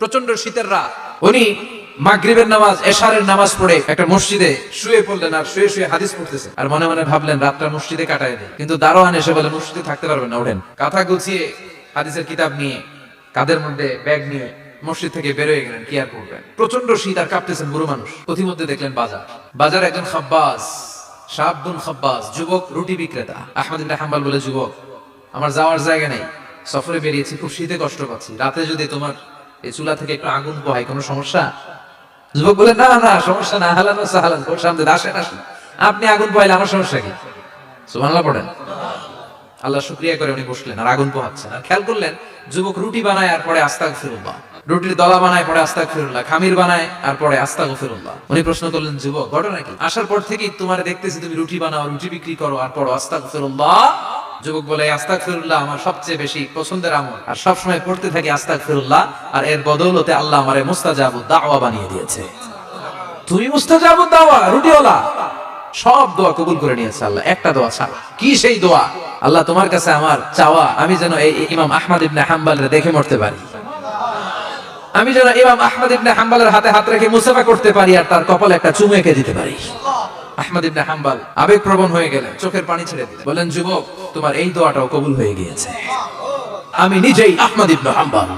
প্রচন্ড শীতের রাত, উনি মাগরিবের নামাজ এশারের নামাজ পড়ে একটা মসজিদে শুয়ে পড়লেন, আর শুয়ে শুয়ে হাদিস পড়তেছেন, আর মনে মনে ভাবলেন রাতটা মসজিদে কাটায় দেয়। কিন্তু দারোয়ান এসে বলে মসজিদে থাকতে পারবেন না, ওঠেন। কাঁথা গুছিয়ে হাদিসের কিতাব নিয়ে কাঁধের মধ্যে ব্যাগ নিয়ে মসজিদ থেকে বের হয়ে গেলেন। কি আর করবেন, প্রচন্ড শীত আর কাঁপতেছেন বুড়ো মানুষ। পথিমধ্যে দেখলেন বাজার একজন খাব্বাস, শাবুন খাব্বাস, যুবক রুটি বিক্রেতা। আহমদ ইবনে হাম্বল বলে, যুবক আমার যাওয়ার জায়গা নেই, সফরে বেরিয়েছি, খুব শীতে কষ্ট পাচ্ছি, রাতে যদি তোমার এই চুলা থেকে একটু আগুন পোহাই কোনো সমস্যা? যুবক বলে, না না সমস্যা না, হালান ও সাহালান, ওর সামনে আসেন আসেন, আপনি আগুন পোহাইলে আমার সমস্যা কি? সুবহানাল্লাহ পড়েন। আল্লাহ শুকরিয়া করে উনি বসলেন আর আগুন পোহাচ্ছেন। আর খেয়াল করলেন যুবক রুটি বানায় আর পরে আস্তাগফিরুল্লাহ, রুটির দলা বানায় পরে আস্তাগফিরুল্লাহ, খামির বানায় আর পরে আস্তাগফিরুল্লাহ। উনি প্রশ্ন করলেন, যুবক ঘটনা কি? আসার পর থেকেই তোমার দেখতেছি তুমি রুটি বানাও, রুটি বিক্রি করো আর পড়ো আস্তাগফিরুল্লাহ। যুবক বলে, আস্তাগফিরুল্লাহ আমার সবচেয়ে বেশি পছন্দের আমল, আর সব সময় পড়তে থাকি আস্তাগফিরুল্লাহ, আর এর বদৌলতে আল্লাহ আমারে মুস্তাজাবুদ দাওয়া বানিয়ে দিয়েছে। তুমি মুস্তাজাবুদ দাওয়া, রুটিওয়ালা, সব দোয়া কবুল করে নিয়েছে আল্লাহ, একটা দোয়া ছাড়া। কি সেই দোয়া? আল্লাহ তোমার কাছে আমার চাওয়া, আমি যেন এই ইমাম আহমদ ইবনে হাম্বলের দেখে মরতে পারি, আমি যেন ইমাম আহমদ ইবনে হাম্বলের হাতে হাত রেখে মুসাফা করতে পারি আর তার কপালে একটা চুমু এঁকে দিতে পারি। আহমদ ইবনে হাম্বল আবেগপ্রবণ হয়ে গেলেন, চোখের পানি ছেড়ে দিলেন, বলেন, যুবক তোমার এই দোয়াটাও কবুল হয়ে গিয়েছে। আমি নিজেই আহমদ ইবনে হাম্বল।